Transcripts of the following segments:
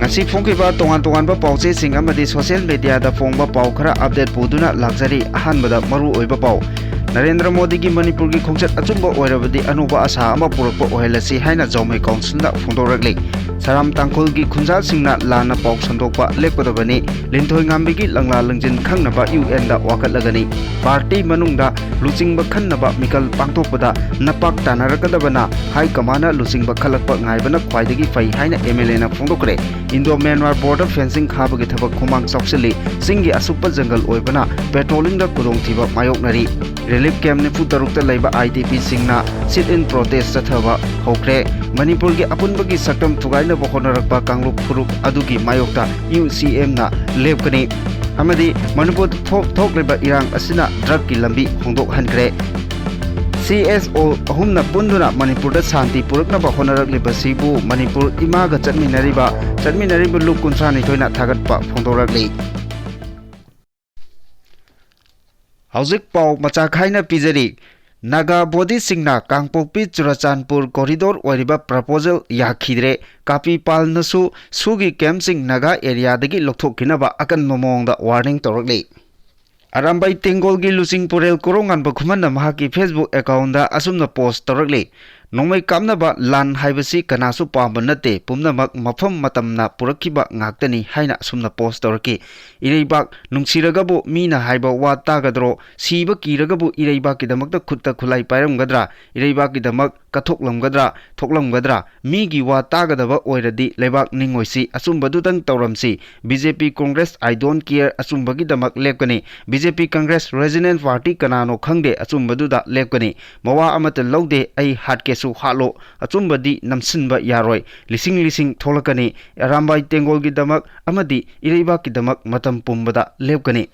ngasi phongkiba tongan-tonganba pauchesing amadi social media da phongba pau khara update puduna lakjari ahanbada maru oiba pau Narendra Modi ki Manipur ki khongchat achumba oirabadi anuba asa ama purakpa ohelasi haina Jomai Council na phongdorakli Saram Tangkhul ki khunjal singna lana pau sandokpa lekpadabani Linthoi ngambi ki langla langjin khangnaba UN da wakatlagani party manungda luchingba khannaba mikal pangthokpada napak tanarakadabana High Command luchingba khalakpa ngaibana khwaidagi fai haina MLA na phongdokre Indo Myanmar border fencing khabagi thabak khumang chawsali singi asuppa jungle oibana patrolling da kudongthiba mayoknari Relief camp ne futarukta laiba IDP singna sit-in protest chathaba hokre Manipur gi apunba gi saktam thugaina bohonarakpa kanglup phuruk adugi mayokta UCM na lepkani amadi Manipur thokleba irang asina drug ki lambi hongdok hankre CSO ahumna punduna Manipur da shanti purakna bohonarakliba sibu Manipur imaga chatminariba luk kuntrani toina thagatpa phongdorakli Hauzik pau macha khaina pijari Naga body singna Kangpokpi Churachandpur corridor oiriba proposal yakhidre kapi pal nasu sugi camp sing naga area dagi lokthokkinaba akan momongda warning torakli Arambai Tengol gi Lusing Purel Korongan bakhumanna mahaki Facebook account da asumna post torakli Nongmai kamnaba lan haibasi kanasu pamba nate pumnamak mafam matamna purakkiba ngaktani haina asumna post toraki Ireibak nungsiragabu mina haiba wa tagadro siba kiragabu ireibak kidamakta khutta khulai pairamgadra ireibak kidamak thoklamgadra migi wa tagadaba oiradi leibak ningoisi asumbadudang tauramsi BJP Congress I don't care asumbagi damak lepkani BJP Congress Regional Party kanano khangde asumbaduda lepkani mawa amata laude ai hatke su halo achumbadi namsinba yaroi lising tholakani Arambai Tengol gi damak amadi ireiba ki damak matam pumbada lepkani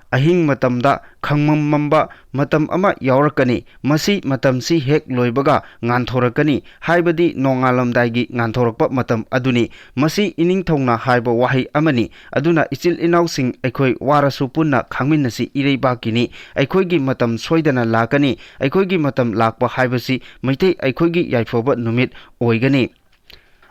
ahing matamda khangmamba matam ama yaurakani masi matamsi hek loibaga nganthorakani haibadi nongalamdai gi nganthorakpa matam aduni masi ining thongna haiba wahi amani aduna ichil inausing aikhoi warasu punna khangminnasi ireiba kini aikhoi gi matam soidana lakani aikhoi gi matam lakpa haibasi maitei aikhoi gi yaifoba numit oigani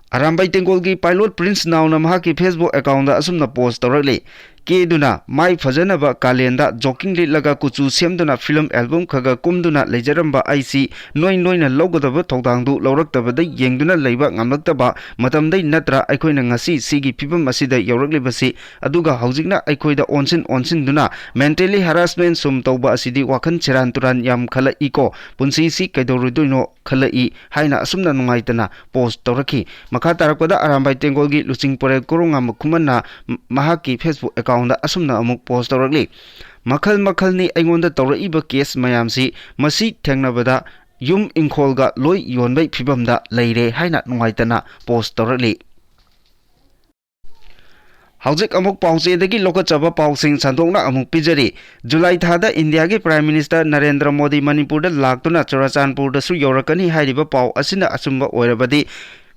Arambai Tengol gi pilot Prince Nauna mahaki Facebook account da asumna post torakli Keduna mai fajanaba kalenda joking litlaga kuchu semduna film album khaga kumduna lejaramba IC noina logodaba thogdangdu lawraktabada yengduna leiba ngamlaktaba matamdai natra aikoina ngasi sigi pibam asida yawraklibasi aduga haujikna aikoida onsin duna mentally harassment sum tawba asidi wakhan cheran turan yam khala iko punsi si kaidorudoino khala I haina asumna nungaitana post torakhi makha tarakpada Arambai Tengol gi Lusing Purel Koronga mukhumanna mahaki Facebook account da asumna amuk post torakli makhal ni aingonda toraiba case mayamsi masi thengnabada yum ingkholga loi yonbai phibamda leire haina nungaitana post torakli Haujik amuk pauche dagi lokachaba pausing sandokna amuk pijari July thada India gi Prime Minister Narendra Modi Manipur da laktuna Churachandpur da su yorakani hairiba pau asina asumba oirabadi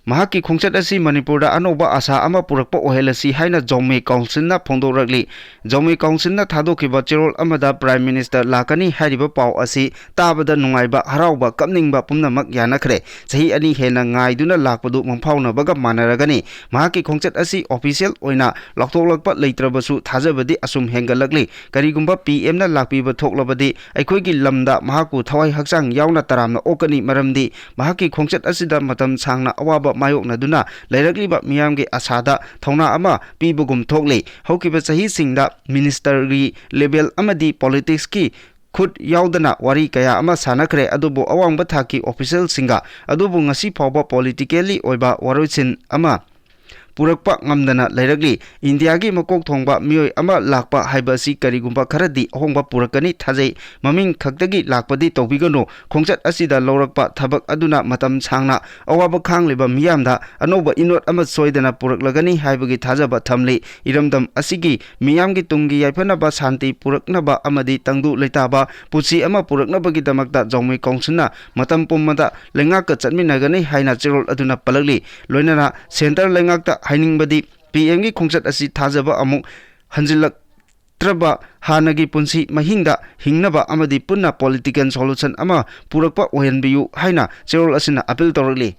Mahaki khongchat asi Manipur da anoba asa ama purakpa ohelasi haina Jomai Council na phongdorakli Jomai Council na thadokhiba cherol amada Prime Minister lakani hairiba pau asi tabada nungaiba harauba kapningba pumnamak yanakhre chahi ani hena ngaiduna lakpadu mangphauna baga manaragani mahaki khongchat asi official oina lakthoklakpa leitrabasu thajabadi asum hengalakli karigumba PM na lakpiba thoklabadi aikhoi gi lamda mahaku thawai hakchang yauna taramna okani maramdi mahaki khongchat asida matam sangna awaba mayokna duna lairakliba miyamge asada thongna ama pibugum thokle haukiba chahi singda ministry level amadi politics ki khut yaudana wari kaya ama sanakhre adubu awangba thaki official singa adubu ngasi phawba politically oiba waroichin ama purakpa ngamdana lairagli India gi makok thongba mioi ama lakpa haibasi karigumba kharadi ahongba purakani thajai maming khaktagi lakpadi tobigano khongchat asida lawrakpa thabak aduna matam sangna awaba khangleba miyamda anoba inot ama soidana puraklagani haibagi thajaba thamli iramdam asigi miyamgi tungi yaifanaba shanti puraknaba amadi tangdu leitaba puchi ama puraknabagi damakta Jomai Council na matam pummada lengaka chatminagani haina cherol aduna palagli loinana center lengakta hainingbadi PM gi khongchat asi thajaba amuk hanjilak traba hanagi punsi mahingda hingnaba amadi punna political solution ama purakpa ohenbiu haina cherol asina appeal torali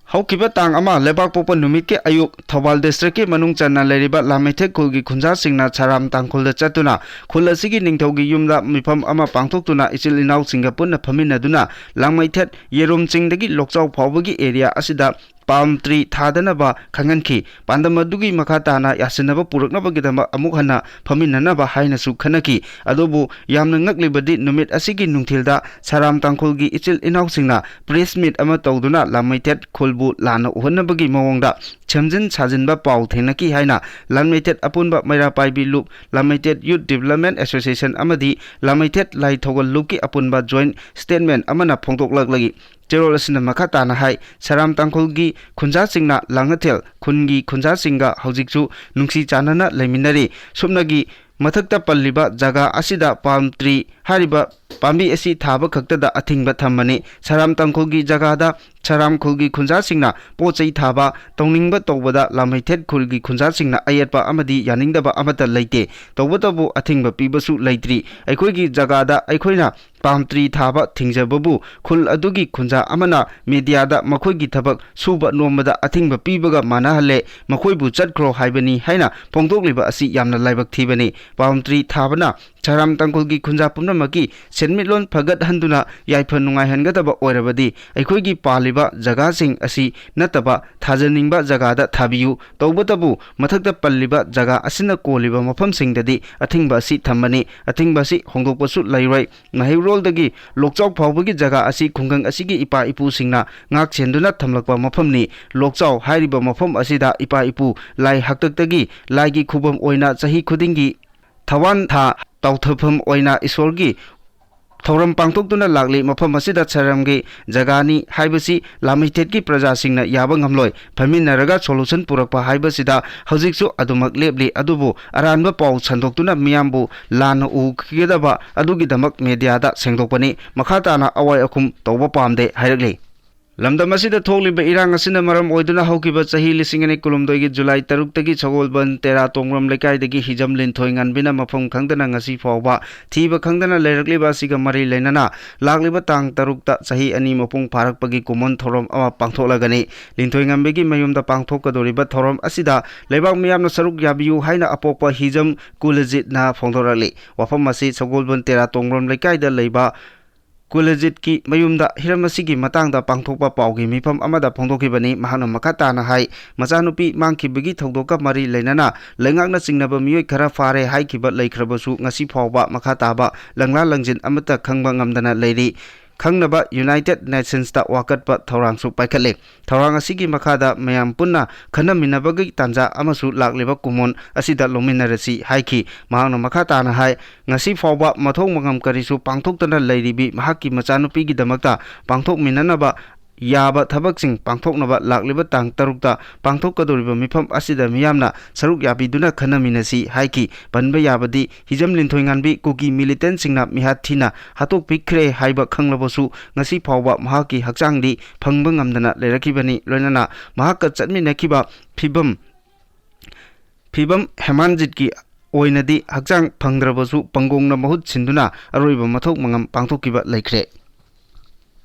ꯍꯧꯈꯤꯕ ꯇꯥꯡ ꯑꯃ ꯂꯩꯕꯥꯛꯄꯣꯛꯄ ꯅꯨꯃꯤꯠꯀꯤ ꯑꯌꯨꯛ ꯊꯧꯕꯥꯜ ꯗꯤꯁꯇ꯭ꯔꯤꯛꯀꯤ ꯃꯅꯨꯡ ꯆꯟꯅ ꯂꯩꯔꯤꯕ ꯂꯥꯃꯩꯊꯦꯛ ꯈꯨꯜꯒꯤ ꯈꯨꯟꯖꯥꯁꯤꯡꯅ ꯁꯥꯔꯥꯝ ꯇꯥꯡꯈꯨꯜꯗ ꯆꯠꯇꯨꯅ ꯈꯨꯜ ꯑꯁꯤꯒꯤ ꯅꯤꯡꯊꯧꯒꯤ ꯌꯨꯝꯗ ꯃꯤꯐꯝ ꯑꯃ ꯄꯥꯡꯊꯣꯛꯇꯨꯅ ꯏꯆꯤꯜ ꯏꯅꯥꯎꯁꯤꯡꯒ ꯄꯨꯟꯅ ꯐꯝꯃꯤꯟꯅꯗꯨꯅ ꯂꯥꯡꯃꯩꯊꯦꯠ ꯌꯦꯔꯨꯝ ꯆꯤꯡꯗꯒꯤ ꯂꯣꯛꯆꯥꯎ ꯐꯥꯎꯕꯒꯤ ꯑꯦꯔꯤꯌꯥ ꯑꯁꯤꯗ ꯄꯥꯝ ꯇ꯭ꯔꯤ ꯊꯥꯗꯅꯕ ꯈꯪꯍꯟꯈꯤ ꯄꯥꯟꯗꯝ ꯑꯗꯨꯒꯤ ꯃꯈꯥ ꯇꯥꯅ ꯌꯥꯁꯤꯟꯅꯕ ꯄꯨꯔꯛꯅꯕꯒꯤꯗꯃꯛ ꯑꯃꯨꯛ ꯍꯟꯅ ꯐꯝꯃꯤꯟꯅꯅꯕ ꯍꯥꯏꯅꯁꯨ ꯈꯟꯅꯈꯤ ꯑꯗꯨꯕꯨ ꯌꯥꯝꯅ ꯉꯛꯂꯤꯕꯗꯤ ꯅꯨꯃꯤꯠ ꯑꯁꯤꯒꯤ ꯅꯨꯡꯊꯤꯜꯗ ꯁꯥꯔꯥꯝ ꯇꯥꯡꯈꯨꯜꯒꯤ ꯏꯆꯤꯜ ꯏꯅꯥꯎꯁꯤꯡꯅ ꯄ꯭ꯔꯦꯁ ꯃꯤꯠ ꯑꯃ ꯇꯧꯗꯨꯅ ꯂꯥꯃꯩꯊꯦꯠ ꯈꯨꯜꯕꯨ ꯂꯥꯟꯅ ꯎꯍꯟꯅꯕꯒꯤ ꯃꯑꯣꯡꯗ ꯁꯦꯝꯖꯤꯟ ꯁꯥꯖꯤꯟꯕ ꯄꯥꯎ ꯊꯦꯡꯅꯈꯤ ꯍꯥꯏꯅ ꯂꯥꯃꯩꯊꯦꯠ ꯑꯄꯨꯟꯕ ꯃꯩꯔꯥꯄꯥꯏꯕꯤ ꯂꯨꯞ ꯂꯥꯃꯩꯊꯦꯠ ꯌꯨꯠ ꯗꯤꯕꯦꯂꯞꯃꯦꯟꯠ ꯑꯦꯁꯣꯁꯤꯌꯦꯁꯟ ꯑꯃꯗꯤ ꯂꯥꯃꯩꯊꯦꯠ ꯂꯥꯏꯊꯧꯒꯜ ꯂꯨꯞꯀꯤ ꯑꯄꯨꯟꯕ ꯖꯣꯏꯟꯠ ꯁ꯭ꯇꯦꯠꯃꯦꯟꯠ ꯑꯃꯅ ꯐꯣꯡꯗꯣꯛꯂꯛꯂꯤ ꯆꯦꯔꯣꯜ ꯑꯁꯤꯅ ꯃꯈꯥ ꯇꯥꯅ ꯍꯥꯏ ꯁꯥꯔꯥꯝ ꯇꯥꯡꯈꯨꯜꯒꯤ ꯈꯨꯟꯖꯥꯁꯤꯡꯅ ꯂꯥꯡꯉꯊꯦꯜ ꯈꯨꯟꯒꯤ ꯈꯨꯟꯖꯥꯁꯤꯡꯒ ꯍꯧꯖꯤꯛꯁꯨ ꯅꯨꯡꯁꯤ ꯆꯥꯟꯅꯅ ꯂꯩꯃꯤꯟꯅꯔꯤ ꯁꯨꯞꯅꯒꯤ ꯃꯊꯛꯇ ꯄꯜꯂꯤꯕ ꯖꯒꯥ ꯑꯁꯤꯗ ꯄꯥꯝ ꯇ꯭ꯔꯤ ꯍꯥꯏꯔꯤꯕ ꯄꯥꯝꯕꯤ ꯑꯁꯤ ꯊꯥꯕ ꯈꯛꯇꯗ ꯑꯊꯤꯡꯕ ꯊꯝꯕꯅꯤ ꯁꯥꯔꯥꯝ ꯇꯥꯡꯈꯨꯜꯒꯤ ꯖꯒꯥꯗ ꯁꯥꯔꯥꯝ ꯈꯨꯜꯒꯤ ꯈꯨꯟꯖꯥꯁꯤꯡꯅ ꯄꯣꯠ ꯆꯩ ꯊꯥꯕ ꯇꯧꯅꯤꯡꯕ ꯇꯧꯕꯗ ꯂꯥꯃꯩꯊꯦꯠ ꯈꯨꯜꯒꯤ ꯈꯨꯟꯖꯥꯁꯤꯡꯅ ꯑꯌꯦꯠꯄ ꯑꯃꯗꯤ ꯌꯥꯅꯤꯡꯗꯕ ꯑꯃꯠꯇ ꯂꯩꯇꯦ ꯇꯧꯕꯇꯕꯨ ꯑꯊꯤꯡꯕ ꯄꯤꯕꯁꯨ ꯂꯩꯇ꯭ꯔꯤ ꯑꯩꯈꯣꯏꯒꯤ ꯖꯒꯥꯗ ꯑꯩꯈꯣꯏꯅ ꯄꯥꯝ ꯇ꯭ꯔꯤ ꯊꯥꯕ ꯊꯤꯡꯖꯕꯕꯨ ꯈꯨꯜ ꯑꯗꯨꯒꯤ ꯈꯨꯟꯖꯥ ꯑꯃꯅ ꯃꯤꯗꯤꯌꯥꯗ ꯃꯈꯣꯏꯒꯤ ꯊꯕꯛ ꯁꯨꯕ ꯅꯣꯝꯕꯗ ꯑꯊꯤꯡꯕ ꯄꯤꯕꯒ ꯃꯥꯟꯅꯍꯜꯂꯦ ꯃꯈꯣꯏꯕꯨ ꯆꯠꯈ꯭ꯔꯣ ꯍꯥꯏꯕꯅꯤ ꯍꯥꯏꯅ ꯐꯣꯡꯗꯣꯛꯂꯤꯕ ꯑꯁꯤ ꯌꯥꯝꯅ ꯂꯥꯏꯕꯛ ꯊꯤꯕꯅꯤ ꯄꯥꯝ ꯇ꯭ꯔꯤ ꯊꯥꯕꯅ ꯁꯥꯔꯥꯝ ꯇꯥꯡꯈꯨꯜꯒꯤ ꯈꯨꯟꯖꯥ ꯄꯨꯝꯅꯃꯛꯀꯤ ꯁꯦꯟꯃꯤꯠꯂꯣꯟ ꯐꯒꯠꯍꯟꯗꯨꯅ ꯌꯥꯏꯐ ꯅꯨꯡꯉꯥꯏꯍꯟꯒꯗꯕ ꯑꯣꯏꯔꯕꯗꯤ ꯑꯩꯈꯣꯏꯒꯤ ꯄꯥꯜꯂꯤꯕ ꯖꯒꯥꯁꯤꯡ ꯑꯁꯤ ꯅꯠꯇꯕ ꯊꯥꯖꯅꯤꯡꯕ ꯖꯒꯥꯗ ꯊꯥꯕꯤꯌꯨ ꯇꯧꯕꯇꯕꯨ ꯃꯊꯛꯇ ꯄꯜꯂꯤꯕ ꯖꯒꯥ ꯑꯁꯤꯅ ꯀꯣꯜꯂꯤꯕ ꯃꯐꯝꯁꯤꯡꯗꯗꯤ ꯑꯊꯤꯡꯕ ꯑꯁꯤ ꯊꯝꯕꯅꯤ ꯑꯊꯤꯡꯕ ꯑꯁꯤ ꯍꯣꯡꯗꯣꯛꯄꯁꯨ ꯂꯩꯔꯣꯏ ꯃꯍꯩꯔꯣꯜꯗꯒꯤ ꯂꯣꯛꯆꯥꯎ ꯐꯥꯎꯕꯒꯤ ꯖꯒꯥ ꯑꯁꯤ ꯈꯨꯡꯒꯪ ꯑꯁꯤꯒꯤ ꯏꯄꯥ ꯏꯄꯨꯁꯤꯡꯅ ꯉꯥꯛ ꯁꯦꯟꯗꯨꯅ ꯊꯝꯂꯛꯄ ꯃꯐꯝꯅꯤ ꯂꯣꯛꯆꯥꯎ ꯍꯥꯏꯔꯤꯕ ꯃꯐꯝ ꯑꯁꯤꯗ ꯏꯄꯥ ꯏꯄꯨ ꯂꯥꯏ ꯍꯥꯛꯇꯛꯇꯒꯤ ꯂꯥꯏꯒꯤ ꯈꯨꯕꯝ ꯑꯣꯏꯅ ꯆꯍꯤ ꯈꯨꯗꯤꯡꯒꯤ ꯊꯋꯥꯟ ꯊꯥ ꯇꯥꯎꯊꯐꯝ ꯑꯣꯏꯅ ꯏꯁꯣꯔꯒꯤ ꯊꯧꯔꯝ ꯄꯥꯡꯊꯣꯛꯇꯨꯅ ꯂꯥꯛꯂꯤ ꯃꯐꯝ ꯑꯁꯤꯗ ꯁꯥꯔꯥꯝꯒꯤ ꯖꯒꯥꯅꯤ ꯍꯥꯏꯕꯁꯤ ꯂꯥꯃꯩꯊꯦꯠꯀꯤ प्रजाꯁꯤꯡꯅ ꯌꯥꯕ ꯉꯝꯂꯣꯏ ꯐꯝꯃꯤꯟꯅꯔꯒ ꯁꯣꯂꯨꯁꯟ ꯄꯨꯔꯛꯄ ꯍꯥꯏꯕꯁꯤꯗ ꯍꯧꯖꯤꯛꯁꯨ ꯑꯗꯨꯃꯛ ꯂꯦꯞꯂꯤ ꯑꯗꯨꯕꯨ ꯑꯔꯥꯟꯕ ꯄꯥꯎ ꯁꯟꯗꯣꯛꯇꯨꯅ ꯃꯤꯌꯥꯝꯕꯨ ꯂꯥꯟꯅ ꯎꯈꯤꯒꯗꯕ ꯑꯗꯨꯒꯤꯗꯃꯛ ꯃꯤꯗꯤꯌꯥꯗ ꯁꯦꯡꯗꯣꯛꯄꯅꯤ ꯃꯈꯥ ꯇꯥꯅ ꯑꯋꯥꯏ ꯑꯈꯨꯝ ꯇꯧꯕ ꯄꯥꯝꯗꯦ ꯍꯥꯏꯔꯛꯂꯤ ꯂꯝꯗꯝ ꯑꯁꯤꯗ ꯊꯣꯛꯂꯤꯕ ꯏꯔꯥꯡ ꯑꯁꯤꯅ ꯃꯔꯝ ꯑꯣꯏꯗꯨꯅ ꯍꯧꯈꯤꯕ ꯆꯍꯤ 2019ꯒꯤ ꯖꯨꯂꯥꯏ 6ꯇꯒꯤ ꯁꯒꯣꯜꯕꯟ ꯇꯦꯔꯥ ꯇꯣꯡꯕ꯭ꯔꯝ ꯂꯩꯀꯥꯏꯗꯒꯤ ꯍꯤꯖꯝ ꯂꯤꯟꯊꯣꯏ ꯉꯥꯟꯕꯤꯅ ꯃꯐꯝ ꯈꯪꯗꯅ ꯉꯁꯤ ꯐꯥꯎꯕ ꯊꯤꯕ ꯈꯪꯗꯅ ꯂꯩꯔꯛꯂꯤꯕ ꯑꯁꯤꯒ ꯃꯔꯤ ꯂꯩꯅꯅ ꯂꯥꯛꯂꯤꯕ ꯇꯥꯡ 6ꯇ ꯆꯍꯤ 2 ꯃꯄꯨꯡ ꯐꯥꯔꯛꯄꯒꯤ ꯀꯨꯝꯑꯣꯟ ꯊꯧꯔꯝ ꯑꯃ ꯄꯥꯡꯊꯣꯛꯂꯒꯅꯤ ꯂꯤꯟꯊꯣꯏ ꯉꯥꯟꯕꯤꯒꯤ ꯃꯌꯨꯝꯗ ꯄꯥꯡꯊꯣꯛꯀꯗꯧꯔꯤꯕ ꯊꯧꯔꯝ ꯑꯁꯤꯗ ꯂꯩꯕꯥꯛ ꯃꯤꯌꯥꯝꯅ ꯁꯔꯨꯛ ꯌꯥꯕꯤꯌꯨ ꯍꯥꯏꯅ ꯑꯄꯣꯛꯄ ꯍꯤꯖꯝ ꯀꯨꯂꯖꯤꯠꯅ ꯐꯣꯡꯗꯣꯔꯛꯂꯤ ꯋꯥꯐꯝ ꯑꯁꯤ ꯁꯒꯣꯜꯕꯟ ꯇꯦꯔꯥ ꯇꯣꯡꯕ꯭ꯔꯝ ꯂꯩꯀꯥꯏꯗ ꯂꯩꯕ ꯀꯨꯂꯖꯤꯠꯀꯤ ꯃꯌꯨꯝꯗ ꯍꯤꯔꯝ ꯑꯁꯤꯒꯤ ꯃꯇꯥꯡꯗ ꯄꯥꯡꯊꯣꯛꯄ ꯄꯥꯎꯒꯤ ꯃꯤꯐꯝ ꯑꯃꯗ ꯐꯣꯡꯗꯣꯛꯈꯤꯕꯅꯤ ꯃꯍꯥꯛꯅ ꯃꯈꯥ ꯇꯥꯅ ꯍꯥꯏ ꯃꯆꯥꯅꯨꯄꯤ ꯃꯥꯡꯈꯤꯕꯒꯤ ꯊꯧꯗꯣꯛꯀ ꯃꯔꯤ ꯂꯩꯅꯅ ꯂꯩꯉꯥꯛꯅ ꯆꯤꯡꯅꯕ ꯃꯤꯑꯣꯏ ꯈꯔ ꯐꯥꯔꯦ ꯍꯥꯏꯈꯤꯕ ꯂꯩꯈ꯭ꯔꯕꯁꯨ ꯉꯁꯤ ꯐꯥꯎꯕ ꯃꯈꯥ ꯇꯥꯕ ꯂꯪꯂꯥ ꯂꯪꯖꯤꯟ ꯑꯃꯠꯇ ꯈꯪꯕ ꯉꯝꯗꯅ ꯂꯩꯔꯤ ꯈꯪꯅꯕ ꯌꯨꯅꯥꯏꯇꯦꯗ ꯅꯦꯁꯟꯁꯇ ꯋꯥꯀꯠꯄ ꯊꯧꯔꯥꯡꯁꯨ ꯄꯥꯏꯈꯠꯂꯦ ꯊꯧꯔꯥꯡ ꯑꯁꯤꯒꯤ ꯃꯈꯥꯗ ꯃꯌꯥꯝ ꯄꯨꯟꯅ ꯈꯟꯅꯃꯤꯟꯅꯕꯒꯤ ꯇꯥꯟꯖꯥ ꯑꯃꯁꯨ ꯂꯥꯛꯂꯤꯕ ꯀꯨꯝꯑꯣꯟ ꯑꯁꯤꯗ ꯂꯧꯃꯤꯟꯅꯔꯁꯤ ꯍꯥꯏꯈꯤ ꯃꯍꯥꯛꯅ ꯃꯈꯥ ꯇꯥꯅ ꯍꯥꯏ ꯉꯁꯤ ꯐꯥꯎꯕ ꯃꯊꯧ ꯃꯉꯝ ꯀꯔꯤꯁꯨ ꯄꯥꯡꯊꯣꯛꯇꯅ ꯂꯩꯔꯤꯕꯤ ꯃꯍꯥꯛꯀꯤ ꯃꯆꯥꯅꯨꯄꯤꯒꯤꯗꯃꯛꯇ ꯄꯥꯡꯊꯣꯛꯃꯤꯟꯅꯅꯕ ꯌꯥꯕ ꯊꯕꯛꯁꯤꯡ ꯄꯥꯡꯊꯣꯛꯅꯕ ꯂꯥꯛꯂꯤꯕ ꯇꯥꯡ 6ꯇ ꯄꯥꯡꯊꯣꯛꯀꯗꯧꯔꯤꯕ ꯃꯤꯐꯝ ꯑꯁꯤꯗ ꯃꯤꯌꯥꯝꯅ ꯁꯔꯨꯛ ꯌꯥꯕꯤꯗꯨꯅ ꯈꯟꯅꯃꯤꯟꯅꯁꯤ ꯍꯥꯏꯈꯤ ꯄꯟꯕ ꯌꯥꯕꯗꯤ ꯍꯤꯖꯝ ꯂꯤꯟꯊꯣꯏ ꯉꯥꯟꯕꯤ ꯀꯨꯀꯤ ꯃꯤꯂꯤꯇꯦꯟꯁꯤꯡꯅ ꯃꯤꯍꯥꯠ ꯊꯤꯅ ꯍꯥꯠꯇꯣꯛꯄꯤꯈ꯭ꯔꯦ ꯍꯥꯏꯕ ꯈꯪꯂꯕꯁꯨ ꯉꯁꯤ ꯐꯥꯎꯕ ꯃꯍꯥꯛꯀꯤ ꯍꯛꯆꯥꯡꯗꯤ ꯐꯪꯕ ꯉꯝꯗꯅ ꯂꯩꯔꯛꯈꯤꯕꯅꯤ ꯂꯣꯏꯅꯅ ꯃꯍꯥꯛꯀ ꯆꯠꯃꯤꯟꯅꯈꯤꯕ ꯐꯤꯕꯝ ꯍꯦꯃꯥꯟꯖꯤꯠꯀꯤ ꯑꯣꯏꯅꯗꯤ ꯍꯛꯆꯥꯡ ꯐꯪꯗ꯭ꯔꯕꯁꯨ ꯄꯪꯒꯣꯡꯅ ꯃꯍꯨꯠ ꯁꯤꯟꯗꯨꯅ ꯑꯔꯣꯏꯕ ꯃꯊꯧ ꯃꯉꯝ ꯄꯥꯡꯊꯣꯛꯈꯤꯕ ꯂꯩꯈ꯭ꯔꯦ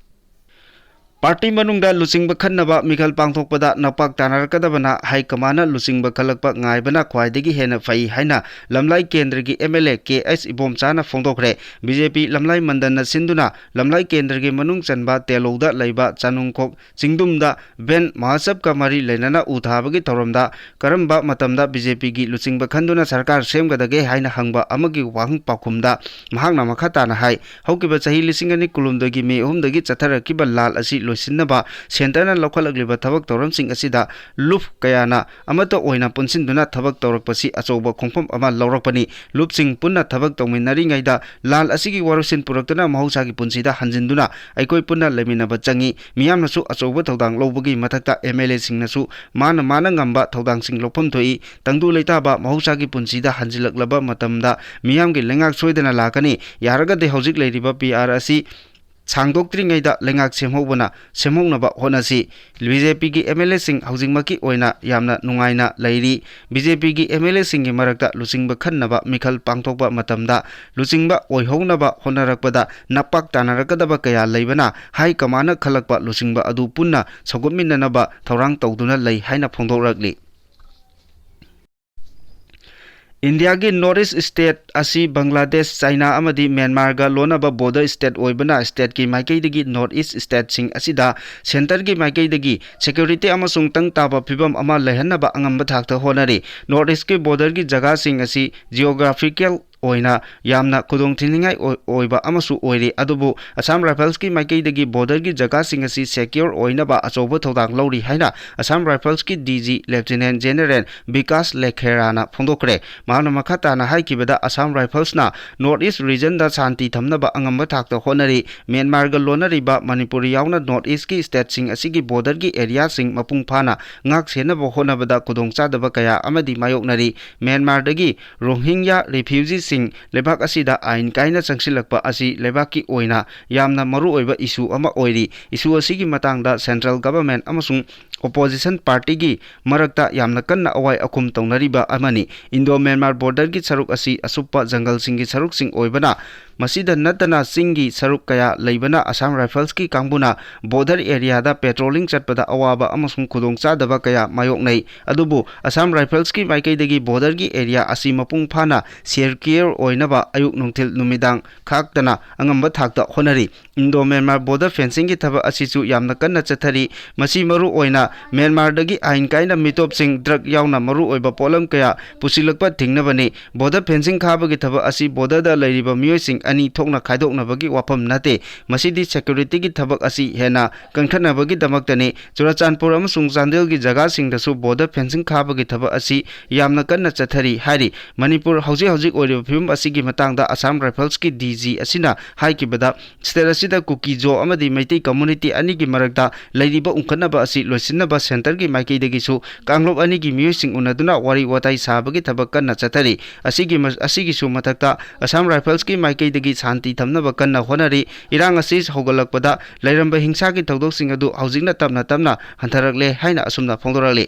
ꯄꯥꯔꯇꯤ ꯃꯅꯨꯡꯗ ꯂꯨꯆꯤꯡꯕ ꯈꯟꯅꯕ ꯃꯤꯈꯜ ꯄꯥꯡꯊꯣꯛꯄꯗ ꯅꯄꯥꯛ ꯇꯥꯟꯅꯔꯛꯀꯗꯕꯅ ꯍꯥꯏꯀꯃꯥꯟꯅ ꯂꯨꯆꯤꯡꯕ ꯈꯜꯂꯛꯄ ꯉꯥꯏꯕꯅ ꯈ꯭ꯋꯥꯏꯗꯒꯤ ꯍꯦꯟꯅ ꯐꯩ ꯍꯥꯏꯅ ꯂꯝꯂꯥꯏ ꯀꯦꯟꯗ꯭ꯔꯒꯤ MLA KH ꯏꯕꯣꯝꯆꯥꯅ ꯐꯣꯡꯗꯣꯛꯈ꯭ꯔꯦ ꯕꯤꯖꯦꯄꯤ ꯂꯝꯂꯥꯏ ꯃꯟꯗꯟꯅ ꯁꯤꯟꯗꯨꯅ ꯂꯝꯂꯥꯏ ꯀꯦꯟꯗ꯭ꯔꯒꯤ ꯃꯅꯨꯡ ꯆꯟꯕ ꯇꯦꯂꯧꯗ ꯂꯩꯕ ꯆꯥꯅꯨꯡꯈꯣꯛ ꯆꯤꯡꯗꯨꯝꯗ ꯚꯦꯟ ꯃꯍꯥꯆꯞꯀ ꯃꯔꯤ ꯂꯩꯅꯅ ꯎ ꯊꯥꯕꯒꯤ ꯊꯧꯔꯝꯗ ꯀꯔꯝꯕ ꯃꯇꯝꯗ ꯕꯤꯖꯦꯄꯤꯒꯤ ꯂꯨꯆꯤꯡꯕ ꯈꯟꯗꯨꯅ ꯁꯔꯀꯥꯔ ꯁꯦꯝꯒꯗꯒꯦ ꯍꯥꯏꯅ ꯍꯪꯕ ꯑꯃꯒꯤ ꯋꯥꯍꯪ ꯄꯥꯎꯈꯨꯝꯗ ꯃꯍꯥꯛꯅ ꯃꯈꯥ ꯇꯥꯅ ꯍꯥꯏ ꯍꯧꯈꯤꯕ ꯆꯍꯤ 2019ꯒꯤ ꯃꯦ 3ꯗꯒꯤ ꯆꯠꯊꯔꯛꯈꯤꯕ ꯂꯥꯜ ꯑꯁꯤ ꯂꯣꯏꯁꯤꯟꯅꯕ ꯁꯦꯟꯇꯔꯅ ꯂꯧꯈꯠꯂꯛꯂꯤꯕ ꯊꯕꯛ ꯊꯧꯔꯝꯁꯤꯡ ꯑꯁꯤꯗ ꯂꯨꯞ ꯀꯌꯥꯅ ꯑꯃꯠꯇ ꯑꯣꯏꯅ ꯄꯨꯟꯁꯤꯟꯗꯨꯅ ꯊꯕꯛ ꯇꯧꯔꯛꯄꯁꯤ ꯑꯆꯧꯕ ꯈꯣꯡꯐꯝ ꯑꯃ ꯂꯧꯔꯛꯄꯅꯤ ꯂꯨꯞꯁꯤꯡ ꯄꯨꯟꯅ ꯊꯕꯛ ꯇꯧꯃꯤꯟꯅꯔꯤꯉꯩꯗ ꯂꯥꯜ ꯑꯁꯤꯒꯤ ꯋꯥꯔꯣꯜꯁꯤꯟ ꯄꯨꯔꯛꯇꯨꯅ ꯃꯍꯧꯁꯥꯒꯤ ꯄꯨꯟꯁꯤꯗ ꯍꯟꯖꯤꯟꯗꯨꯅ ꯑꯩꯈꯣꯏ ꯄꯨꯟꯅ ꯂꯩꯃꯤꯟꯅꯕ ꯆꯪꯏ ꯃꯤꯌꯥꯝꯅꯁꯨ ꯑꯆꯧꯕ ꯊꯧꯗꯥꯡ ꯂꯧꯕꯒꯤ ꯃꯊꯛꯇ MLA ꯁꯤꯡꯅꯁꯨ ꯃꯥꯅ ꯉꯝꯕ ꯊꯧꯗꯥꯡꯁꯤꯡ ꯂꯧꯐꯝ ꯊꯣꯛꯏ ꯇꯪꯗꯨ ꯂꯩꯇꯥꯕ ꯃꯍꯧꯁꯥꯒꯤ ꯄꯨꯟꯁꯤꯗ ꯍꯟꯖꯤꯜꯂꯛꯂꯕ ꯃꯇꯝꯗ ꯃꯤꯌꯥꯝꯒꯤ ꯂꯩꯉꯥꯛ ꯁꯣꯏꯗꯅ ꯂꯥꯛꯀꯅꯤ ꯌꯥꯔꯒꯗꯤ ꯍꯧꯖꯤꯛ ꯂꯩꯔꯤꯕ PR ꯑꯁꯤ सांगदोक्त्रिङैदा लेङाक सेमहोनबा होनासी बीजेपी की MLA सिंह हौजिंगमकी ओइना यामना नुंगाइना लैरी बीजेपी की MLA सिंह की मरक्ता लुचिंगबा खन्नबा मिखल पांगथोकबा मतमदा लुचिंगबा ओइहौनबा होनरकपदा नपाक तानरकदबा कया लैबना हाई कमाना खलकपा लुचिंगबा अदु पुन्ना सगोमिननबा थौरांग तौदुना लै हाइना फोंदोरकली इंडिया की नॉर्थ ईस्ट स्टेट असी बांग्लादेश चाइना अमदी म्यांमार गा लोनबा बॉर्डर स्टेट ओइबना स्टेट की माइकैदगी नॉर्थ ईस्ट स्टेट सिंह असिदा सेंटर की माइकैदगी सिक्योरिटी अमसुंग तंग ताबा फिबम अमा लैहनबा अंगम थाकता होनरी नॉर्थ ईस्ट की बॉर्डर की जगह सिंह असी जियोग्राफिकल ओइना यामना खुदोंग थिनिंगाई ओइबा अमसु ओइरे अदुबु असम राइफल्स की माइकैदगी बॉर्डर की जगह सिंह असी सिक्योर ओइनबा अचौबा थौदांग लौरी हाइना असम राइफल्स की DG लेफ्टिनेंट जनरल विकास लेखेराना फोंदोकरे माना मखाताना हाइकिबदा असम राइफल्स ना नॉर्थ ईस्ट रीजन दा शांति थमनबा अंगम थाकता होनरी म्यांमार गा लोनरिबा मणिपुर यावना नॉर्थ ईस्ट की स्टेट सिंह असी की बॉर्डर की एरिया सिंह मपुंग फाना ngak senaba honabada kudong chadaba kaya amadi mayoknari Myanmar dagi Rohingya refugees Singh लेबाक असिदा आइन काइना चंगसिलकपा असि लेबाकी ओइना यामना मरु ओइबा इशू अमा ओइरी इशू असिगी मतांगदा सेंट्रल गवर्नमेंट अमसुंग ओपोजिशन पार्टी की मरक्ता यामना कन्ना अवाई अकुम तौनरिबा अमनी इंडो म्यांमार बॉर्डर की सरुक असी असुप्पा जंगल सिंह की सरुक सिंह ओइबना मसीदा नतना सिंह की सरुक कया लैबना असम राइफल्स की कांगबुना बॉर्डर एरिया दा पेट्रोलिंग चटपदा अवाबा अमसुंग खुदोंग चादबा कया मायोकनै अदुबु असम राइफल्स की माइकैदगी बॉर्डर की एरिया असी मपुंग फाना सेक्योर ओइनबा अयुक नुंथिल नुमिदांग खाक्तना अंगम थाकता होनरी इंडो म्यांमार बॉर्डर फेंसिंग की थबक असिसु यामना कन्ना चथरी मसी मरु ओइना म्यांमार दगी आइन काइना मिटोप सिंह ड्रग यावना मरु ओइबा पोलम कया पुसिलकपा थिंगनबनी बॉर्डर फेंसिंग खाबगी थबक असी बॉर्डर दा लैरिबा मियोय सिंह अनि थोकना खाइदोकनबगी वाफम नते मसीदी सिक्योरिटी की थबक असी हेना कंखनबगी दमक्तने चुराचानपुर अमसुंग चांदेल की जगह सिंहदसु बॉर्डर फेंसिंग खाबगी थबक असी यामना कन्ना चथरी हारी मणिपुर हौजी हौजी ओइरिबा फिल्म असिगी मतांगदा असम राइफल्स की DG असिना हाइकिबदा स्टेट असिदा कुकीजो अमदी मैतै कम्युनिटी अनि की मरक्ता लैरिबा उंखनबा असी लोइसिनबा सेंटर की माइकैदगिसु कांगलोप अनि की मियोइसिंग उनदुना वारी वाताई साबगी थबक कन्ना चथरी असिगिसु मथक्ता असम राइफल्स की माइकैदगी शांति थमनबा कन्ना होनरी इरांग असि होगलकपदा लैरंबा हिंसा की थौदोकसिंग अदु हौजिंगना तमना हंथरकले हाइना असुमना फोंदोरकले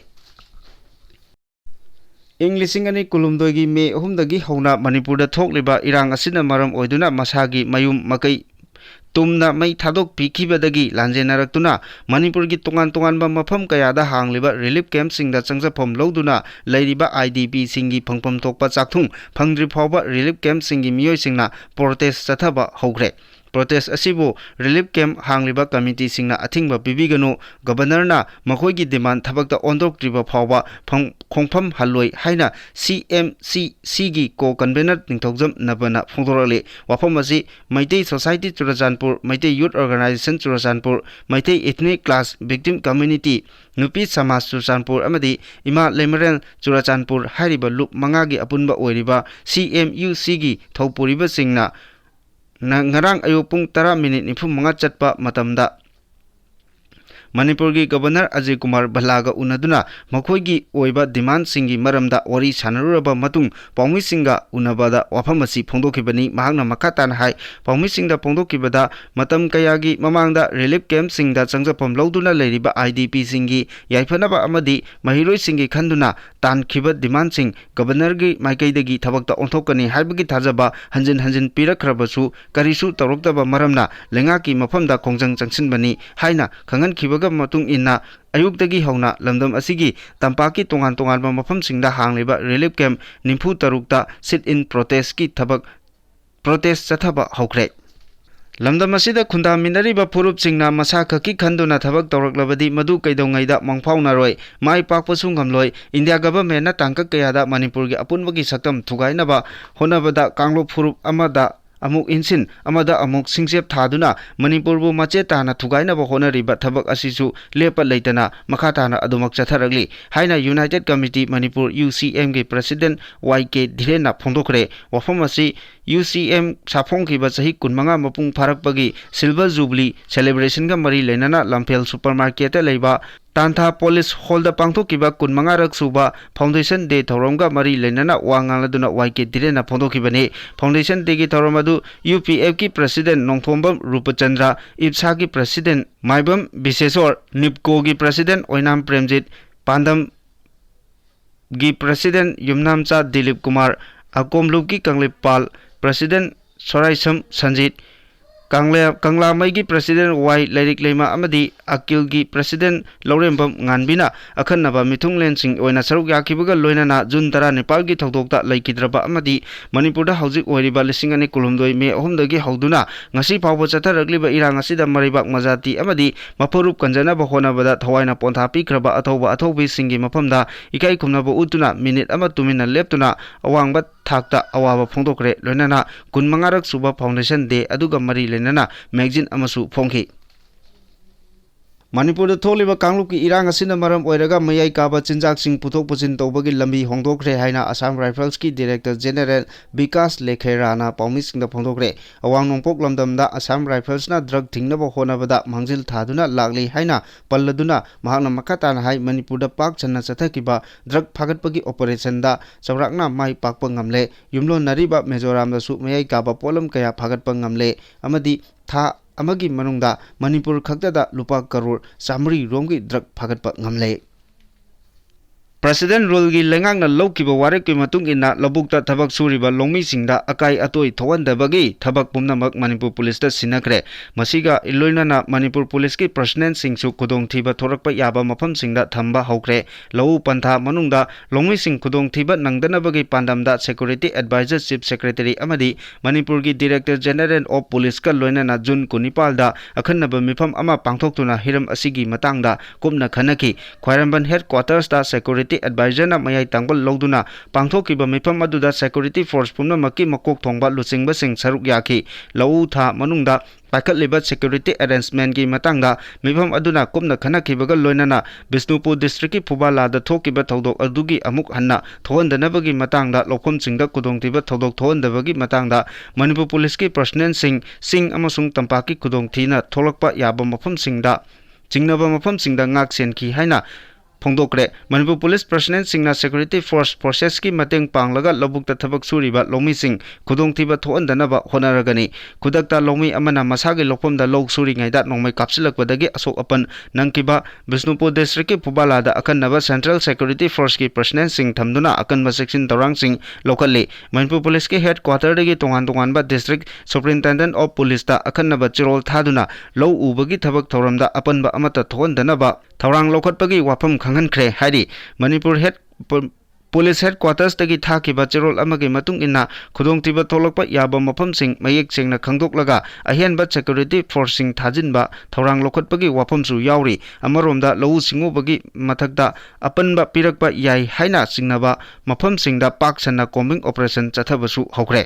इंग लिसिंग अनि कुलुमदोगी मे अहुमदगी हौना मणिपुरदा थोकलिबा इरांग असिना मरम ओइदुना मसागी मयुम मकै तुमना मई थादोक पीखिबदगी लांजेनरक्तुना मणिपुर की तोंगान मफम कयादा हांगलिबा रिलीफ कैंप सिंगदा चंगजफम लौदुना लैरिबा IDP सिंगी फंगफम थोकपा चाकथुंग फंगद्रि फावबा रिलीफ कैंप सिंगी मियोय सिंगना प्रोटेस्ट चथबा हौग्रे प्रोटेस्ट असिबु रिलीफ कैंप हांगलिबा कमिटी सिंगना अथिंगबा पिबिगनु गवर्नरना मखोयगी डिमांड थबकता ओंदोक्त्रिबा फावबा खोंफम हल्लोय हाइना CMCC की को कन्वेनर निंथौजम नबना फोंदोरले वाफम असि Meitei society Churachandpur Meitei youth organisation Churachandpur Meitei ethnic clash victim community नुपी समाज चुराचानपुर अमदी इमा लेमरेल चुराचानपुर हारिबा लुप मंगागी अपुनबा ओइरिबा CMUC की थौपुरिबा सिंगना नंगरांग अयुक पुंग 10 मिनिट 45 चटपा मतमदा मणिपुर की गवर्नर अजय कुमार भल्लागा उनदुना मखोयगी ओइबा डिमांड सिंगी मरमदा ओरी सानरुरबा मतुंग पौमी सिंगा उनबदा वाफमसी फोंदोखिबनी महांगना मखाताना हाय पौमी सिंगदा फोंदोखिबदा मतम कयागी ममांगदा रिलीफ कैंप सिंगदा चंगजफम लौदुना लैरिबा IDP सिंगी याइफनबा अमदी महिलोय सिंगी खंदुना तानखिबा डिमांड सिंग गवर्नर की माइकैदगी थबकता ओंथोकनी हाइबगी थाजबा हंजिन पिरखरबसु करिसु तौरक्तबा मरमना लेंगाकी मफमदा खोंजंग चंगसिनबनी हाइना खंगनखिबगा मतुंग इन्ना अयुक्तगी हौना लमदम असिगी तंपाकी तोंगान मफम सिंगदा हांगलिबा relief camp 93 sit in protest की थबक प्रोटेस्ट चथबा हौख्रे लमदम असिदा खुंदामिनरिबा फुरुप सिंगना मसा खकी खंदुना थबक तौरक्लबदी मदु कैदोंगैदा मंगफाउनारोय माइ पाकपसु ngамलोय इंडिया गवर्नमेंट ना तांकक कयादा मणिपुर की अपुनबगी सकम थुगाइनबा होनबदा कांगलो फुरुप अमदा अमुक इंसिन अमदा अमुक सिंगसेप थादुना मणिपुरबु मचे ताना थुगाइनबा होनरिबा थबक असिसु लेप लैतना मखा ताना अदुमक चथरगली हाइना यूनाइटेड कमिटी मणिपुर UCM के प्रेसिडेंट YK धिरेना फोंदोखरे वफम असि UCM साफोंखिबा सही कुनमंगा मपुंग फारकपगी सिल्वर जुबली सेलिब्रेशन का मरी लेनना लंफेल सुपरमार्केट लेबा तांथा पुलिस हॉल पांथोकिबा 25रक सुबा फाउंडेशन डे थौरमगा मरी लेनना वांगालदुना वाईके दिरेना फोंदोकिबने फाउंडेशन डे की थौरम अदु यूपीएफ की प्रेसिडेंट नोंथोंबम रूपचंद्र इब्सा की प्रेसिडेंट माइबम विशेषोर निपको की प्रेसिडेंट ओइनाम प्रेमजित पांदम की प्रेसिडेंट युमनामचा दिलीप कुमार अकोमलुप की कंगलेपाल प्रेसिडेंट सोराइसम संजीत कंगलामई की प्रेसिडेंट वाई लैरिक लेमा अमदी अकिल की प्रेसिडेंट लौरेंबम गानबिना अखन्नबा मिथुंगलेनसिंग ओइना सरुक याखिबगा लोइनाना जून 14 की थौदोकता लैकिद्रबा अमदी मणिपुरदा हौजिक ओइरिबा लिसिंग अनि कुलुमदोई मे 3 दगी हौदुना ngasi फावबो चथरगलिबा इरांग असिदा मरिबाक मजाति अमदी मफरुप कंजनबा होनबदा थवाइना पोंथा पिख्रबा अथौबा अथौबी सिंगी मफमदा इकाई खुमनबा उतुना मिनिट अमा तुमिना लेप्तुना अवांगबा थाकता अवाबा फोंदोकरे लोइनाना 25रक सुबा फाउंडेशन डे अदुगा मरी लेनना मैगजीन अमसु फोंखि मणिपुर थोलिब कांगलुप की इरांग असिना मरम ओइरगा मयाई काबा चिंजाक सिंह पुथोक पुचिन तौबगी लंबी होंदोखरे हाइना असम राइफल्स की डायरेक्टर जनरल विकास लेखेराना पाउमिसिंग फोंदोखरे अवांग नोंपोक लमदमदा असम राइफल्स ना ड्रग थिंगनबो होनबदा मांगजिल थादुना लागली हाइना पल्लदुना महांगना मखाताना हाइ मणिपुर पाक चन्ना चथकिबा ड्रग फागटपगी ऑपरेशन दा चौराकना माई पाकप ngamle युमलो नरिबा मिजोराम दसु मयाई काबा पोलम कया फागटप ngamle amadi था अमगी मनुंगदा मणिपुर खक्तदा लुपा करोड़ 100 रोमगी ड्रग फागटप ngamle प्रेसिडेंट रूल की लेंगांगना लौकिब वारेक की मतुंग इना लबुकता थबक सुरिबा लोंगमीसिंगदा अकाई अतोई थोवंदबगी थबक पुमनमक मणिपुर पुलिस दा सिनखरे मसिगा इलोइनाना मणिपुर पुलिस की पर्सनेल सिंगसु खुदोंथीबा थोरकपा याबा मफमसिंगदा थंबा हौख्रे लौ पंथा मनुंगदा लोंगमीसिंग खुदोंथीबा नंगदनबगी पांडमदा सिक्योरिटी एडवाइजर चीफ सेक्रेटरी अमदी मणिपुर की डायरेक्टर जनरल ऑफ पुलिस का लोइनाना जून 19 दा अखन्नब मिफम अमा पांथोक्तुना हिरम असिगी मतांगदा कुमना खनकी ख्वाइरंबन हेडक्वार्टर्स दा सिक्योरिटी एडवाइजर ना मयाई तांगबल लौदुना पांथोकिबा मिफम अदुदा सिक्योरिटी फोर्स पुनमकी मकोक थोंबा लुचिंगबा सिंग सरुक याखी लौ था मनुंगदा पाइखटलिबा सिक्योरिटी अरेंजमेंट की मतंगदा मिफम अदुना कुमना खनखिबगा लोइनाना बिष्णुपुर डिस्ट्रिक्ट की फुबालादा थोकिबा थौदोक अदुगी अमुक हन्ना थोहंदनबगी मतंगदा लोखमसिंगदा कुदोंतिबा थौदोक थोहंदबगी मतंगदा मणिपुर पुलिस की पर्सनेल सिंग अमसुंग तंपाकी कुदोंथीना थोलकपा याबा मफमसिंगदा चिंगनबा मफमसिंगदा ngak senki haina फोंदोकरे मणिपुर पुलिस पर्सनेल सिंगना सिक्योरिटी फोर्स प्रोसेस की मतेंग पांगलगा लबुकता थबक सुरिबा लोमी सिंग खुदोंथीबा थोहंदनबा होनरगनी खुदकता लोमी अमना मसागे लोकफमदा लोक सुरिङैदा नोंमै कापसिलकपदगी असोक अपन नंकिबा बिष्णुपुर डिस्ट्रिक्ट की फुबालादा अकन्नबा सेंट्रल सिक्योरिटी फोर्स की पर्सनेल सिंग थमदुना अकन्बा सेक्शन तौरांग सिंग लोकल्ले मणिपुर पुलिस के हेडक्वार्टर दगी तोंगान तोंगानबा डिस्ट्रिक्ट सुपरिटेंडेंट ऑफ पुलिस दा अकन्नबा चिरोल थादुना लो उबगी थबक थौरमदा अपनबा अमता थोहंदनबा थौरांग लोखटपगी वाफम खंगनख्रे हाइरी मणिपुर पुलिस हेडक्वार्टर्स तगी थाकिबा चिरोल अमगी मतुंग इन्ना खुदोंतिबा थोलकपा याबा मफमसिंग मयेक सेंगना खंगदोकलगा अहेनबा सिक्योरिटी फोर्सिंग थाजिनबा थौरांग लोखटपगी वाफमसु यावरी अमरोमदा लौ सिंगोबगी मथकदा अपनबा पिरकपा याई हाइना सिंगनबा मफमसिंगदा पाकसन्ना कॉम्बिंग ऑपरेशन चथबसु हौख्रे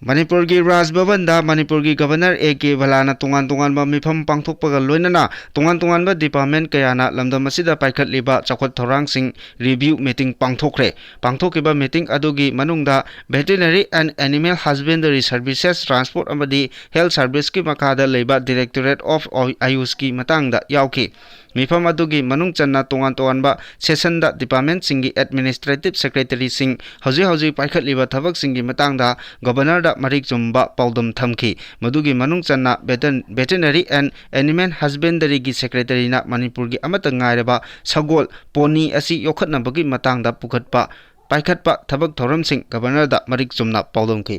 मणिपुर की राजभवन दा मणिपुर की गवर्नर A.K. भलाना तोंगान तोंगान मिफम पांथोकपगा लोइनाना तोंगान तोंगान डिपार्टमेंट कयाना लमदम असिदा पाइखटलिबा चौखट थौरांगसिंग रिव्यू मीटिंग पांथोकरे पांथोकिबा मीटिंग अदुगी मनुंगदा veterinary and animal husbandry services transport अमदी हेल्थ सर्विस की मखादा लेबा डायरेक्टरेट ऑफ आयुष की मतांगदा यावकी मिफम अदुगी मनुंग चन्ना तोंगान तोंगानबा सेशन दा डिपार्टमेंट सिंगी एडमिनिस्ट्रेटिव सेक्रेटरी सिंग हौजी हौजी पाइखटलिबा थबक सिंगी मतांगदा गवर्नर दा मरिक जुम्बा पाउदम थमखी मदुगी मनुंग चन्ना वेटरनरी एंड एनिमल हस्बेंडरी की सेक्रेटरी ना मणिपुर की अमता ngairaba सगोल पोनी असी योखटनबगी मतांगदा पुखटपा पाइखटपा थबक थौरम सिंग गवर्नर दा मरिक जुम्ना पाउदमखी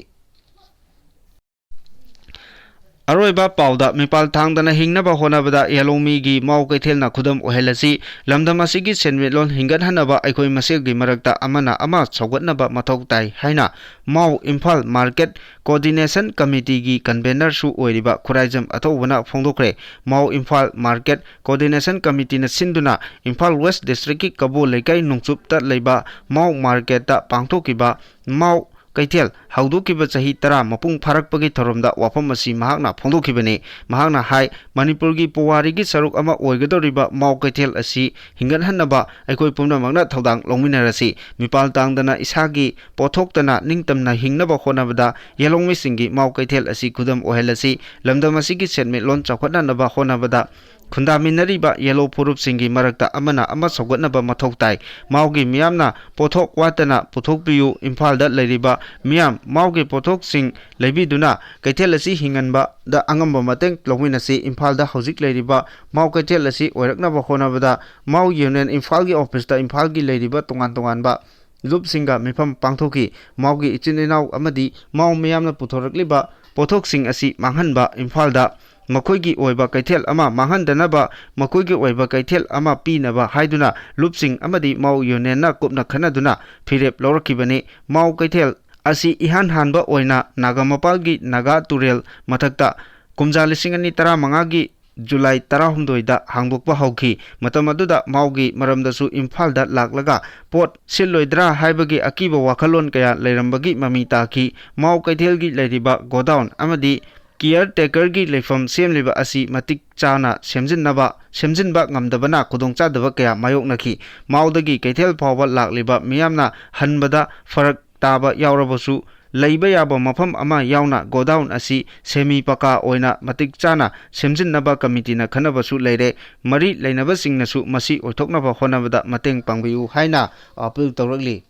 अरोइबा पाउदा मिपाल थांगदना हिंगनबा होनबदा येलोमी की माउ कैथेलना खुदम ओहेलसी लमदम असिगी सेनवेलोन हिंगन हनबा अखोय मसेगी मरकता अमना अमा सौगतनबा मथौ ताई हाइना माउ इम्फाल मार्केट कोऑर्डिनेशन कमिटी की कन्वेनर सु ओइरिबा खुराइजम अथौबना फोंदोखरे माउ इम्फाल मार्केट कोऑर्डिनेशन कमिटी न सिंदुना इम्फाल वेस्ट डिस्ट्रिक्ट की कबो लेकाई नुंगचुपता लेबा माउ मार्केट पांथोकिबा माउ कैथेल हौदोकिबा चही 10 मपुंग फारकपगी थौरमदा वाफम असी महाकना फोंदोकिबने महाकना हाई मणिपुर की पुवारी की सरुक अमा ओइगदोरिबा माउ कैथेल असी हिंगनहनबा अखोय पुमनमगना थौदांग लोंमिनरसी मिपाल तांगदना इसागी पोथोक्तना निंगतमना हिंगनबा होनबदा येलोंगमी सिंगी माउ कैथेल असी खुदम ओहेलसी लमदम असी की सेटमेट लोन चौखटनबा होनबदा ꯈꯨꯟꯗꯥꯃꯤꯟꯅꯔꯤꯕ ꯌꯦꯜꯂꯣ ꯐꯨꯔꯨꯞꯁꯤꯡꯒꯤ ꯃꯔꯛꯇ ꯑꯃꯅ ꯑꯃ ꯁꯧꯒꯠꯅꯕ ꯃꯊꯧ ꯇꯥꯏ ꯃꯥꯎꯒꯤ ꯃꯤꯌꯥꯝꯅ ꯄꯣꯠꯊꯣꯛ ꯋꯥꯠꯇꯅ ꯄꯨꯊꯣꯛꯄꯤꯌꯨ ꯏꯝꯐꯥꯜꯗ ꯂꯩꯔꯤꯕ ꯃꯤꯌꯥꯝ ꯃꯥꯎꯒꯤ ꯄꯣꯠꯊꯣꯛꯁꯤꯡ ꯂꯩꯕꯤꯗꯨꯅ ꯀꯩꯊꯦꯜ ꯑꯁꯤ ꯍꯤꯡꯍꯟꯕꯗ ꯑꯉꯝꯕ ꯃꯇꯦꯡ ꯂꯧꯃꯤꯟꯅꯁꯤ ꯏꯝꯐꯥꯜꯗ ꯍꯧꯖꯤꯛ ꯂꯩꯔꯤꯕ ꯃꯥꯎ ꯀꯩꯊꯦꯜ ꯑꯁꯤ ꯑꯣꯏꯔꯛꯅꯕ ꯍꯣꯠꯅꯕꯗ ꯃꯥꯎ ꯌꯨꯅꯤꯌꯟ ꯏꯝꯐꯥꯜꯒꯤ ꯑꯣꯐꯤꯁꯇ ꯏꯝꯐꯥꯜꯒꯤ ꯂꯩꯔꯤꯕ ꯇꯣꯉꯥꯟ ꯇꯣꯉꯥꯟꯕ ꯂꯨꯞꯁꯤꯡꯒ ꯃꯤꯐꯝ ꯄꯥꯡꯊꯣꯛꯈꯤ ꯃꯥꯎꯒꯤ ꯏꯆꯤꯟ ꯏꯅꯥꯎ ꯑꯃꯗꯤ ꯃꯥꯎ ꯃꯤꯌꯥꯝꯅ ꯄꯨꯊꯣꯔꯛꯂꯤꯕ ꯄꯣꯠꯊꯣꯛꯁꯤꯡ ꯑꯁꯤ ꯃꯥꯡꯍꯟꯕ ꯏꯝꯐꯥꯜꯗ ꯃꯈꯣꯏꯒꯤ ꯑꯣꯏꯕ ꯀꯩꯊꯦꯜ ꯑꯃ ꯃꯥꯡꯍꯟꯗꯅꯕ ꯃꯈꯣꯏꯒꯤ ꯑꯣꯏꯕ ꯀꯩꯊꯦꯜ ꯑꯃ ꯄꯤꯅꯕ ꯍꯥꯏꯗꯨꯅ ꯂꯨꯞꯁꯤꯡ ꯑꯃꯗꯤ ꯃꯥꯎ ꯌꯨꯅꯤꯌꯟꯅ ꯀꯨꯞꯅ ꯈꯟꯅꯗꯨꯅ ꯐꯤꯔꯦꯞ ꯂꯧꯔꯛꯈꯤꯕꯅꯤ ꯃꯥꯎ ꯀꯩꯊꯦꯜ ꯑꯁꯤ ꯏꯍꯥꯟ ꯍꯥꯟꯕ ꯑꯣꯏꯅ ꯅꯥꯒꯥꯃꯄꯥꯜꯒꯤ ꯅꯥꯒꯥ ꯇꯨꯔꯦꯜ ꯃꯊꯛꯇ ꯀꯨꯝꯖꯥ 2015ꯒꯤ ꯖꯨꯂꯥꯏ 18ꯗ ꯍꯥꯡꯗꯣꯛꯄ ꯍꯧꯈꯤ ꯃꯇꯝ ꯑꯗꯨꯗ ꯃꯥꯎꯒꯤ ꯃꯔꯝꯗꯁꯨ ꯏꯝꯐꯥꯜꯗ ꯂꯥꯛꯂꯒ ꯄꯣꯠ ꯁꯤꯠꯂꯣꯏꯗ꯭ꯔꯥ ꯍꯥꯏꯕꯒꯤ ꯑꯀꯤꯕ ꯋꯥꯈꯜꯂꯣꯟ ꯀꯌꯥ ꯂꯩꯔꯝꯕꯒꯤ ꯃꯃꯤ ꯇꯥꯈꯤ ꯃꯥꯎ ꯀꯩꯊꯦꯜꯒꯤ ꯂꯩꯔꯤꯕ ꯒꯣꯗꯥꯎꯟ ꯑꯃꯗꯤ ꯀꯤꯌꯔ ꯇꯦꯀꯔꯒꯤ ꯂꯩꯐꯝ ꯁꯦꯝꯂꯤꯕ ꯑꯁꯤ ꯃꯇꯤꯛ ꯆꯥꯅ ꯁꯦꯝꯖꯤꯟꯕ ꯉꯝꯗꯕꯅ ꯈꯨꯗꯣꯡꯆꯥꯗꯕ ꯀꯌా ꯃꯥꯌꯣꯛꯅꯈꯤ ꯃꯥꯎꯗꯒꯤ ꯀꯩꯊꯦꯜ ꯐꯥꯎꯕ ꯂꯥꯛꯂꯤꯕ ꯃꯤꯌꯥꯝꯅ ꯍꯟꯕꯗ ꯐꯔꯛ ꯇꯥꯕ ꯌꯥꯎꯔꯕꯁꯨ ꯂꯩꯕ ꯌꯥꯕ ꯃꯐꯝ ꯑꯃ ꯌꯥꯎꯅ ꯒꯣꯗꯥꯎꯟ ꯑꯁꯤ ꯁꯦꯃꯤ ꯄꯀꯥ ꯑꯣꯏꯅ ꯃꯇꯤꯛ ꯆꯥꯅ ꯁꯦꯝꯖꯤꯟꯅꯕ ꯀꯃꯤꯇꯤꯅ ꯈꯟꯅꯕꯁꯨ ꯂꯩꯔꯦ ꯃꯔꯤ ꯂꯩꯅꯕꯁꯤꯡꯅꯁꯨ ꯃꯁꯤ ꯑꯣꯏꯊꯣꯛꯅꯕ ꯍꯣꯠꯅꯕꯗ ꯃꯇꯦꯡ ꯄꯥꯡꯕꯤꯌꯨ ꯍꯥꯏꯅ ꯑꯄꯤꯜ ꯇꯧꯔꯛꯂꯤ